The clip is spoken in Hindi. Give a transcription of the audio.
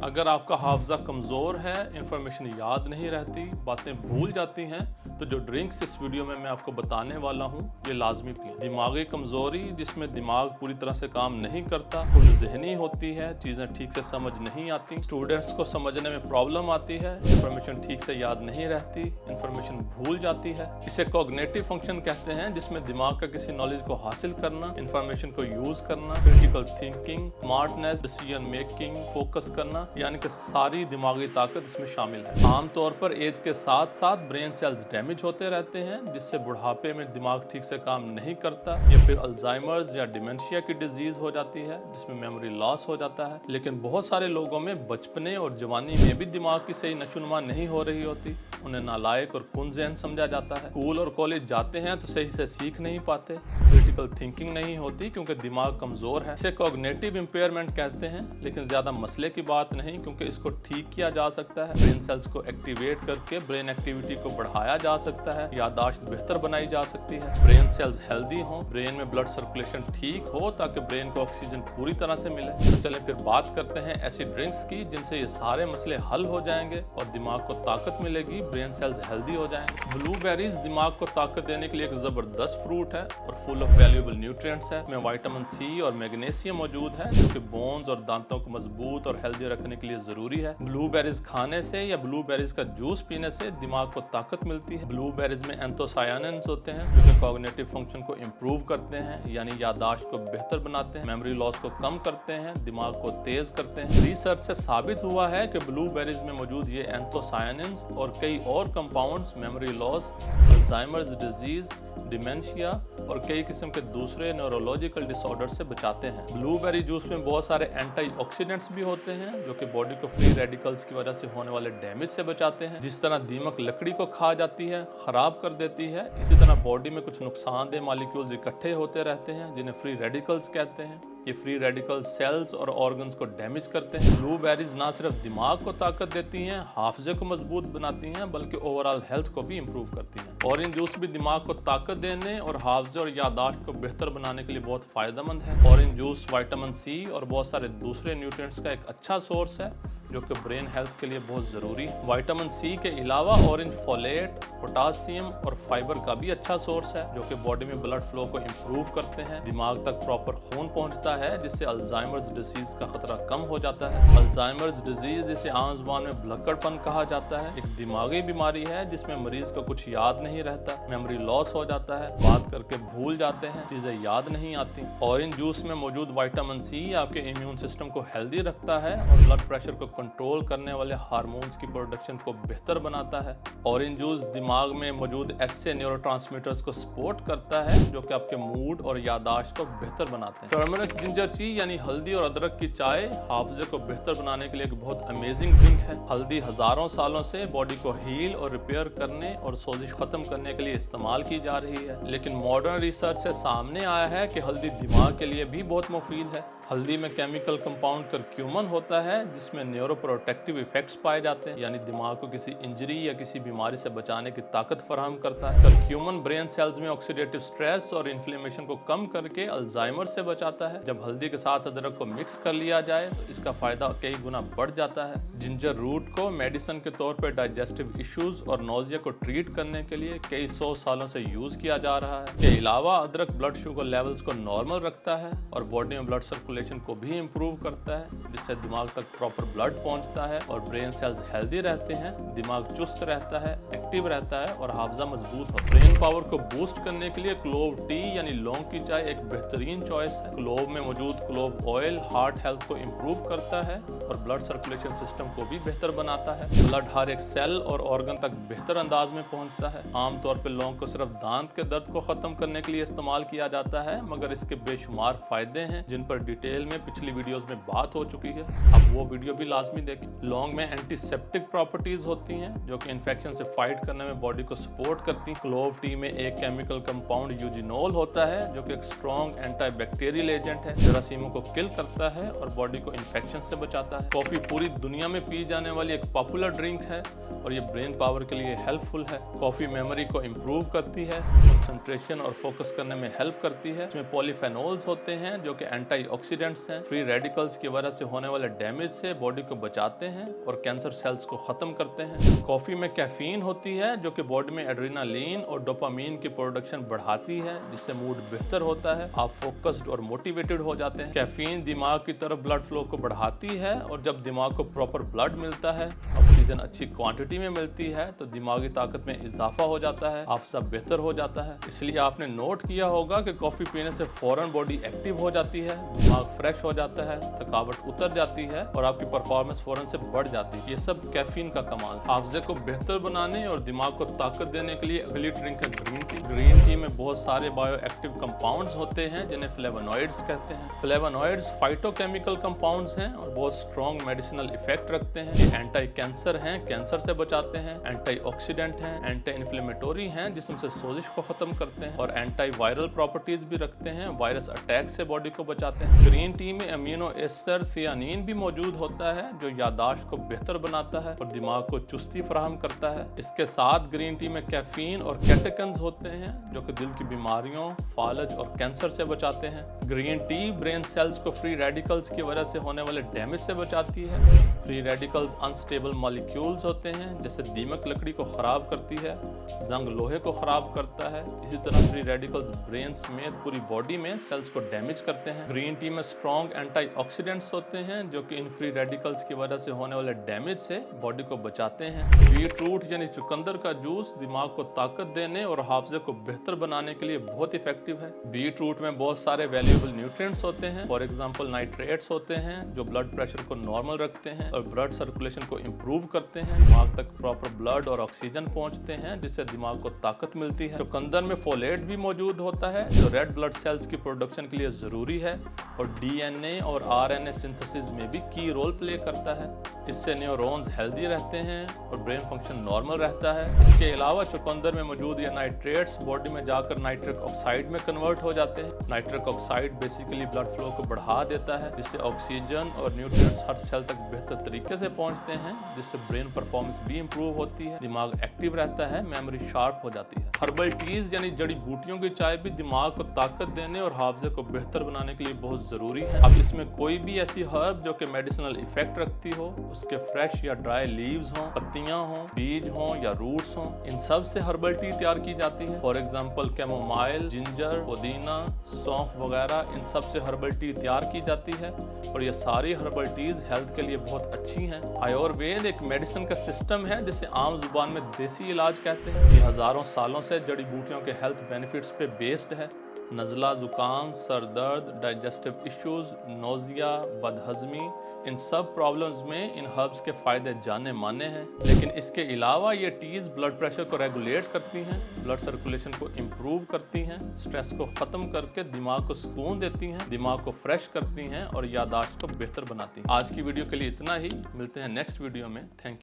अगर आपका हाफजा कमज़ोर है, इंफॉर्मेशन याद नहीं रहती, बातें भूल जाती हैं, तो जो ड्रिंक्स इस वीडियो में मैं आपको बताने वाला हूँ ये लाजमी पिएं। दिमागी कमज़ोरी जिसमें दिमाग पूरी तरह से काम नहीं करता, खुद जहनी होती है, चीज़ें ठीक से समझ नहीं आती, स्टूडेंट्स को समझने में प्रॉब्लम आती है, इंफॉर्मेशन ठीक से याद नहीं रहती, इंफॉर्मेशन भूल जाती है। इसे कॉग्निटिव फंक्शन कहते हैं, जिसमें दिमाग का किसी नॉलेज को हासिल करना, इंफॉर्मेशन को यूज करना, critical thinking, smartness, decision making, focus करना, यानी कि सारी दिमागी ताकत इसमें शामिल है। आमतौर पर एज के साथ साथ ब्रेन सेल्स डैमेज होते रहते हैं, जिससे बुढ़ापे में दिमाग ठीक से काम नहीं करता या फिर अल्जाइमर्स या डिमेंशिया की डिजीज हो जाती है, जिसमें मेमोरी लॉस हो जाता है। लेकिन बहुत सारे लोगों में बचपने और जवानी में भी दिमाग की सही नशोनुमा नहीं हो रही होती, उन्हें नालायक और कुंज़हन समझा जाता है। स्कूल और कॉलेज जाते हैं तो सही से सीख नहीं पाते, क्रिटिकल थिंकिंग नहीं होती क्योंकि दिमाग कमजोर है। इसे कॉग्निटिव इम्पेयरमेंट कहते हैं, लेकिन ज्यादा मसले की बात नहीं, क्योंकि इसको ठीक किया जा सकता है। ब्रेन सेल्स को एक्टिवेट करके ब्रेन एक्टिविटी को बढ़ाया जा सकता है, याददाश्त बेहतर बनाई जा सकती है, ब्रेन सेल्स हेल्दी हो, ब्रेन में ब्लड सर्कुलेशन ठीक हो ताकि ब्रेन को ऑक्सीजन पूरी तरह से मिले। तो चलें फिर बात करते हैं ऐसी ड्रिंक्स की जिनसे ये सारे मसले हल हो जाएंगे और दिमाग को ताकत मिलेगी, ब्रेन सेल्स हेल्दी हो जाएंगे। ब्लूबेरीज दिमाग को ताकत देने के लिए एक जबरदस्त फ्रूट है और फुल ऑफ वैल्यूएबल न्यूट्रिएंट्स है। इसमें विटामिन सी और मैग्नीशियम मौजूद है, जो कि बोन्स और दांतों को मजबूत और हेल्दी रखने के लिए जरूरी है। ब्लूबेरीज खाने से या ब्लूबेरीज का जूस पीने से दिमाग को ताकत मिलती है। ब्लूबेरीज में एंथोसायानिन्स होते हैं, जो कि कॉग्निटिव फंक्शन को इम्प्रूव करते हैं, यानी याददाश्त को बेहतर बनाते हैं, मेमोरी लॉस को कम करते हैं, दिमाग को तेज करते हैं। रिसर्च से साबित हुआ है कि ब्लूबेरीज में मौजूद ये एंथोसायानिन्स और कई और compounds memory loss, Alzheimer's disease, dementia और कई किस्म के दूसरे न्यूरोलॉजिकल डिसऑर्डर से बचाते हैं। ब्लूबेरी जूस में बहुत सारे एंटीऑक्सीडेंट्स भी होते हैं, जो कि बॉडी को फ्री रेडिकल्स की वजह से होने वाले डैमेज से बचाते हैं। जिस तरह दीमक लकड़ी को खा जाती है, खराब कर देती है, इसी तरह बॉडी में कुछ नुकसानदेह मॉलिक्यूल्स इकट्ठे होते रहते हैं, जिन्हें फ्री रेडिकल्स कहते हैं। ये फ्री रेडिकल सेल्स और ऑर्गन्स को डैमेज करते हैं। ब्लूबेरीज ना सिर्फ दिमाग को ताकत देती हैं, हाफजे को मजबूत बनाती हैं, बल्कि ओवरऑल हेल्थ को भी इम्प्रूव करती हैं। ऑरेंज जूस भी दिमाग को ताकत देने और हाफजे और याददाश्त को बेहतर बनाने के लिए बहुत फायदेमंद है। ऑरेंज जूस विटामिन सी और बहुत सारे दूसरे न्यूट्रिएंट्स का एक अच्छा सोर्स है, जो कि ब्रेन हेल्थ के लिए बहुत ज़रूरी है। विटामिन सी के अलावा ऑरेंज फोलेट, पोटासियम और फाइबर का भी अच्छा सोर्स है, जो कि बॉडी में ब्लड फ्लो को इम्प्रूव करते हैं, दिमाग तक प्रॉपर खून पहुंचता है, जिससे अल्जाइमर्स डिजीज का खतरा कम हो जाता है। अल्जाइमर्स डिजीज, जिसे आम जुबान में भुलक्कड़पन कहा जाता है, एक दिमागी बीमारी है जिसमें मरीज को कुछ याद नहीं रहता, मेमोरी लॉस हो जाता है, बात करके भूल जाते हैं, चीज़ें याद नहीं आती। ऑरेंज जूस में मौजूद विटामिन सी आपके इम्यून सिस्टम को हेल्दी रखता है और ब्लड प्रेशर को कंट्रोल करने वाले हार्मोन्स की प्रोडक्शन को बेहतर बनाता है। ऑरेंज जूस दिमाग में मौजूद ऐसे न्यूरोट्रांसमीटर्स को सपोर्ट करता है, जो कि आपके मूड और याददाश्त को बेहतर बनाते हैं। टर्मरिक जिंजर टी यानी हल्दी और अदरक की चाय हाफजे को बेहतर बनाने के लिए एक बहुत अमेजिंग ड्रिंक है। हल्दी हजारों सालों से बॉडी को हील और रिपेयर करने और सोजिश खत्म करने के लिए इस्तेमाल की जा रही है, लेकिन मॉडर्न रिसर्च से सामने आया है कि हल्दी दिमाग के लिए भी बहुत मुफीद है। हल्दी में केमिकल कंपाउंड करक्यूमन होता है, जिसमें न्यूरो प्रोटेक्टिव इफेक्ट्स पाए जाते हैं, यानी दिमाग को किसी इंजरी या किसी बीमारी से बचाने की ताकत फराहम करता है। करक्यूमन ब्रेन सेल्स में ऑक्सीडेटिव स्ट्रेस और इन्फ्लेमेशन को कम करके अल्जाइमर से बचाता है। जब हल्दी के साथ अदरक को मिक्स कर लिया जाए तो इसका फायदा कई गुना बढ़ जाता है। जिंजर रूट को मेडिसिन के तौर पर डाइजेस्टिव इश्यूज और नोजिया को ट्रीट करने के लिए कई 100 सालों से यूज किया जा रहा है। इसके अलावा अदरक ब्लड शुगर लेवल्स को नॉर्मल रखता है और बॉडी में ब्लड सर्कुलेशन को भी इम्प्रूव करता है, जिससे दिमाग तक प्रॉपर ब्लड पहुंचता है और ब्रेन सेल्स हेल्दी रहते हैं, दिमाग चुस्त रहता है, एक्टिव रहता है और हाफजा मजबूत होता है। ब्रेन पावर को बूस्ट करने के लिए क्लोव टी यानी लौंग की चाय एक बेहतरीन चॉइस है। क्लोव में मौजूद क्लोव ऑयल हार्ट हेल्थ को इम्प्रूव करता है और ब्लड सर्कुलेशन सिस्टम को भी बेहतर बनाता है। ब्लड हर एक सेल और ऑर्गन तक बेहतर अंदाज में पहुंचता है। आमतौर पर लौंग को सिर्फ दांत के दर्द को खत्म करने के लिए इस्तेमाल किया जाता है, मगर इसके बेशुमार फायदे हैं, जिन पर डिटेल में पिछली वीडियोस में बात हो चुकी है। अब वो वीडियो भी लाजमी देखें। लौंग में एंटीसेप्टिक प्रॉपर्टीज होती हैं, जो कि इन्फेक्शन से फाइट करने में बॉडी को सपोर्ट करती हैं। क्लोव टी में एक केमिकल कंपाउंड यूजिनोल होता है, जो कि एक स्ट्रॉन्ग एंटीबैक्टीरियल एजेंट है, जरासीमों को किल करता है और बॉडी को इन्फेक्शन से बचाता है। कॉफी पूरी दुनिया में पी जाने वाली एक पॉपुलर ड्रिंक है और ये ब्रेन पावर के लिए हेल्पफुल है। कॉफी मेमोरी को इम्प्रूव करती है, कंसंट्रेशन और फोकस करने में हेल्प करती है। इसमें पॉलीफेनोल्स होते हैं, जो कि एंटीऑक्सीडेंट एंटीऑक्सीडेंट्स हैं, फ्री रेडिकल्स की वजह से होने वाले डैमेज से बॉडी को बचाते हैं और कैंसर सेल्स को खत्म करते हैं। कॉफी में कैफीन होती है जो कि बॉडी में एड्रेनालिन और डोपामीन की प्रोडक्शन बढ़ाती है, जिससे मूड बेहतर होता है, आप फोकस्ड और मोटिवेटेड हो जाते हैं। कैफीन दिमाग की तरफ ब्लड फ्लो को बढ़ाती है और जब दिमाग को प्रॉपर ब्लड मिलता है, ऑक्सीजन अच्छी क्वांटिटी में मिलती है, तो दिमागी ताकत में इजाफा हो जाता है, हाफिजा बेहतर हो जाता है। इसलिए आपने नोट किया होगा कि कॉफी पीने से फौरन बॉडी एक्टिव हो जाती है, दिमाग फ्रेश हो जाता है, थकावट उतर जाती है और आपकी परफॉर्मेंस फौरन से बढ़ जाती है। ये सब कैफीन का कमाल। हाफिजे को बेहतर बनाने और दिमाग को ताकत देने के लिए अगली ड्रिंक है ग्रीन टी। ग्रीन टी में बहुत सारे बायो एक्टिव कंपाउंड्स होते हैं जिन्हें फ्लेवोनॉइड्स कहते हैं। फ्लेवोनॉइड्स फाइटोकेमिकल कंपाउंड्स हैं और बहुत स्ट्रॉन्ग मेडिसिनल इफेक्ट रखते हैं। ये एंटी कैंसर हैं, कैंसर से बचाते हैं, एंटी ऑक्सीडेंट हैं, एंटी इन्फ्लेमेटोरी हैं, जिस्म से सोजिश को खत्म करते हैं और एंटी वायरल प्रॉपर्टीज भी रखते हैं, वायरस अटैक से बॉडी को बचाते हैं। ग्रीन टी में अमीनो एस्टर थियानीन भी मौजूद होता है जो यादाश्त को बेहतर बनाता है और दिमाग को चुस्ती फराहम करता है। इसके साथ ग्रीन टी में कैफीन और कैटेकन्स होते हैं जो कि दिल की बीमारियों, फालज और कैंसर से बचाते हैं। ग्रीन टी ब्रेन सेल्स को फ्री रेडिकल्स की वजह से होने वाले डैमेज से बचाती है। फ्री रेडिकल्स अनस्टेबल मॉलिक्यूल्स होते हैं, जैसे दीमक लकड़ी को खराब करती है, जंग लोहे को खराब करता है। इसी तरह फ्री रेडिकल्स ब्रेन समेत पूरी बॉडी में सेल्स को डैमेज करते हैं। ग्रीन टी में स्ट्रॉन्ग एंटीऑक्सीडेंट्स होते हैं जो कि इन फ्री रेडिकल्स की वजह से होने वाले डैमेज से बॉडी को बचाते हैं। बीटरूट यानी चुकंदर का जूस दिमाग को ताकत देने और हाफिजे को बेहतर बनाने के लिए बहुत इफेक्टिव है। बीटरूट में बहुत सारे वैल्यूएबल न्यूट्रिएंट्स होते हैं, फॉर एग्जांपल नाइट्रेट्स होते हैं जो ब्लड प्रेशर को नॉर्मल रखते हैं और ब्लड सर्कुलेशन को इम्प्रूव करते हैं। दिमाग तक प्रॉपर ब्लड और ऑक्सीजन पहुंचते हैं जिससे दिमाग को ताकत मिलती है। चुकंदर में फोलेट भी मौजूद होता है जो रेड ब्लड सेल्स की प्रोडक्शन के लिए जरूरी है और डीएनए और आरएनए सिंथेसिस में भी की रोल प्ले करता है। इससे न्यूरॉन्स हेल्दी रहते हैं और ब्रेन फंक्शन नॉर्मल रहता है। इसके अलावा चुकंदर में मौजूद ये नाइट्रेट्स बॉडी में जाकर नाइट्रिक ऑक्साइड में कन्वर्ट हो जाते हैं। Nitric oxide basically blood flow को बढ़ा देता है, जिससे ऑक्सीजन और न्यूट्रिएंट्स हर सेल तक बेहतर तरीके से पहुंचते हैं, जिससे ब्रेन परफॉर्मेंस भी इंप्रूव होती है, दिमाग एक्टिव रहता है, मेमोरी शार्प हो जाती है। हर्बल टीज यानी जड़ी बूटियों की चाय भी दिमाग को ताकत देने और हाफिजे को बेहतर बनाने के लिए बहुत जरूरी है। अब इसमें कोई भी ऐसी हर्ब जो कि मेडिसिनल इफेक्ट रखती हो, उसके फ्रेश या ड्राई लीव्स हों, पत्तियां हों, बीज हों या रूट्स हों, इन सब से हर्बल टी तैयार की जाती है। फॉर एग्जांपल कैमोमाइल, जिंजर, पुदीना, सौंफ वगैरह, इन सब से हर्बल टी तैयार की जाती है और ये सारी हर्बल टीज हेल्थ के लिए बहुत अच्छी हैं। आयुर्वेद एक मेडिसिन का सिस्टम है जिसे आम जुबान में देसी इलाज कहते हैं। ये हजारों सालों से जड़ी बूटियों के हेल्थ बेनिफिट्स पे बेस्ड है। नज़ला, जुकाम, सर दर्द, डाइजेस्टिव इश्यूज, नोजिया, बदहजमी, इन सब प्रॉब्लम्स में इन हर्ब्स के फ़ायदे जाने माने हैं। लेकिन इसके अलावा ये टीज़ ब्लड प्रेशर को रेगुलेट करती हैं, ब्लड सर्कुलेशन को इम्प्रूव करती हैं, स्ट्रेस को ख़त्म करके दिमाग को सुकून देती हैं, दिमाग को फ्रेश करती हैं और यादाश्त को बेहतर बनाती हैं। आज की वीडियो के लिए इतना ही, मिलते हैं नेक्स्ट वीडियो में। Thank you.